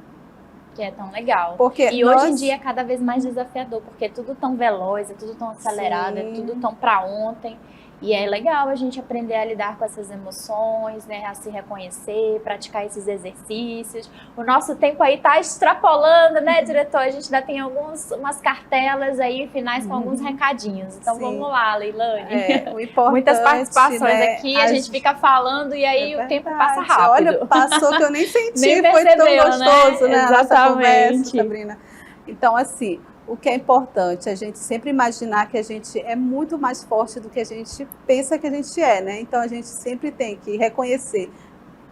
Que é tão legal. Porque hoje em dia é cada vez mais desafiador, porque é tudo tão veloz, é tudo tão acelerado, é tudo tão para ontem. E é legal a gente aprender a lidar com essas emoções, né? A se reconhecer, praticar esses exercícios. O nosso tempo aí tá extrapolando, né, diretor? A gente ainda tem umas cartelas aí finais com alguns recadinhos. Então vamos lá, Leilane. O importante, muitas participações, né? Aqui, a gente gente fica falando e aí o tempo passa rápido. Olha, passou que eu nem senti, nem foi tão gostoso, né? A nossa conversa, Sabrina. Então, assim, o que é importante é a gente sempre imaginar que a gente é muito mais forte do que a gente pensa que a gente é, né? Então a gente sempre tem que reconhecer,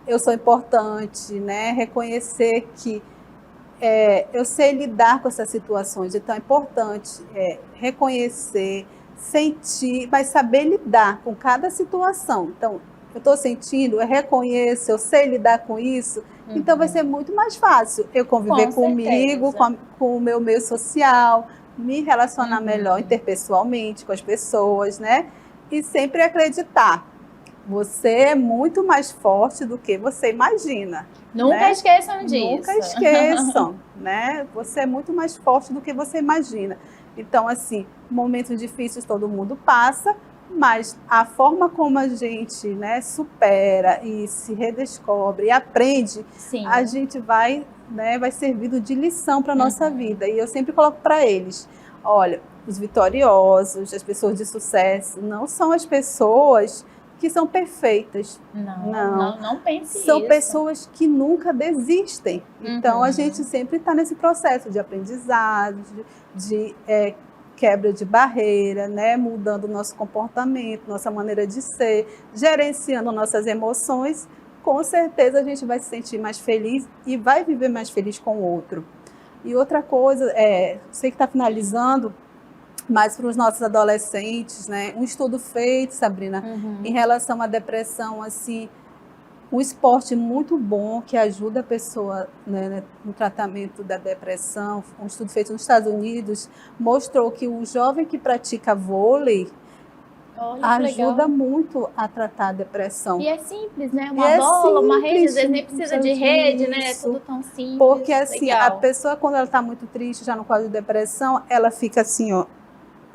eu sou importante, né? Reconhecer que eu sei lidar com essas situações. Então é importante reconhecer, sentir, mas saber lidar com cada situação. Então, eu estou sentindo, eu reconheço, eu sei lidar com isso, então vai ser muito mais fácil eu conviver comigo, com o meu meio social, me relacionar melhor interpessoalmente com as pessoas, né? E sempre acreditar, você é muito mais forte do que você imagina. Nunca esqueçam disso. Nunca esqueçam, né? Você é muito mais forte do que você imagina. Então, assim, momentos difíceis todo mundo passa, mas a forma como a gente, né, supera e se redescobre e aprende, a gente vai servindo de lição para a nossa vida. E eu sempre coloco para eles, olha, os vitoriosos, as pessoas de sucesso, não são as pessoas que são perfeitas. Não pense São pessoas que nunca desistem. Então, a gente sempre está nesse processo de aprendizado, de quebra de barreira, né? Mudando o nosso comportamento, nossa maneira de ser, gerenciando nossas emoções. Com certeza, a gente vai se sentir mais feliz e vai viver mais feliz com o outro. E outra coisa, sei que está finalizando, mas para os nossos adolescentes, né? Um estudo feito, Sabrina, em relação à depressão, assim, um esporte muito bom que ajuda a pessoa, né, no tratamento da depressão. Um estudo feito nos Estados Unidos mostrou que o jovem que pratica vôlei ajuda muito a tratar a depressão. E é simples, né? Uma bola, uma rede, às vezes nem precisa de rede, né? É tudo tão simples. Porque assim, a pessoa, quando ela está muito triste, já no quadro de depressão, ela fica assim, ó,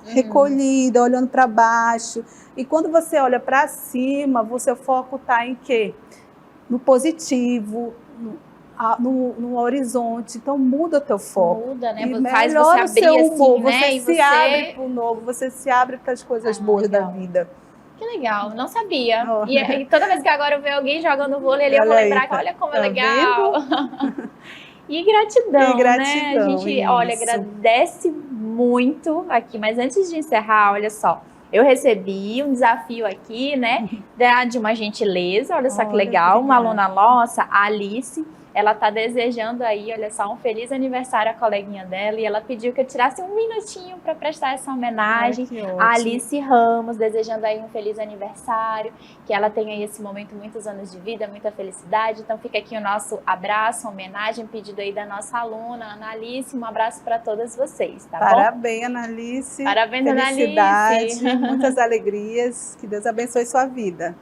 recolhida, olhando para baixo. E quando você olha para cima, o seu foco está em quê? No positivo, no horizonte. Então muda o teu foco. Muda, né? Faz você abrir seu humor, assim, né? Você se abre para o novo, você se abre para as coisas boas da vida. Que legal, não sabia. E toda vez que agora eu ver alguém jogando vôlei ali, eu vou lembrar que olha como é legal. E gratidão, né? A gente, agradece muito aqui. Mas antes de encerrar, olha só. Eu recebi um desafio aqui, né, de uma gentileza, olha só que legal, uma aluna nossa, a Alice, ela tá desejando aí, olha só, um feliz aniversário à coleguinha dela, e ela pediu que eu tirasse um minutinho para prestar essa homenagem a Alice Ramos, desejando aí um feliz aniversário, que ela tenha aí esse momento, muitos anos de vida, muita felicidade. Então fica aqui o nosso abraço, homenagem, pedido aí da nossa aluna, Ana Alice, um abraço para todas vocês, tá bom? Parabéns, Ana Alice. Parabéns, Ana Alice. Felicidade, muitas alegrias, que Deus abençoe sua vida.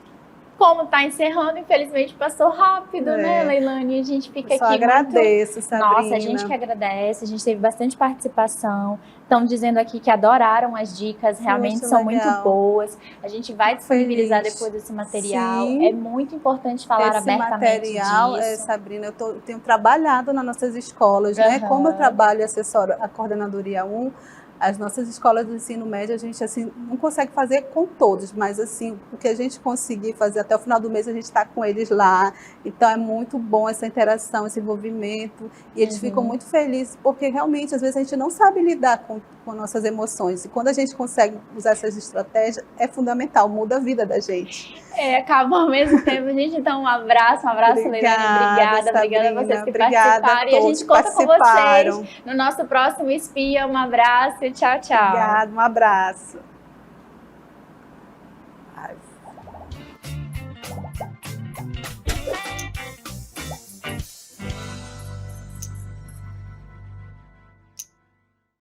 como está encerrando, infelizmente passou rápido, né, Leilane? A gente fica só aqui agradeço, muito... Sabrina. Nossa, a gente que agradece, a gente teve bastante participação. Estão dizendo aqui que adoraram as dicas, realmente são muito boas. A gente vai disponibilizar depois esse material. Sim. É muito importante falar abertamente disso. Esse material, Sabrina, eu tenho trabalhado nas nossas escolas, né? Como eu trabalho e assessoro a Coordenadoria 1, as nossas escolas do ensino médio, a gente assim, não consegue fazer com todos, mas assim, o que a gente conseguir fazer até o final do mês, a gente está com eles lá. Então é muito bom essa interação, esse envolvimento. E eles ficam muito felizes, porque realmente, às vezes, a gente não sabe lidar com nossas emoções. E quando a gente consegue usar essas estratégias, é fundamental, muda a vida da gente. Acabou ao mesmo tempo, gente. Então, um abraço, Leilane. Obrigada, Sabrina, obrigada a vocês que participaram. E a gente conta com vocês no nosso próximo Espia. Um abraço e tchau, tchau. Obrigada, um abraço.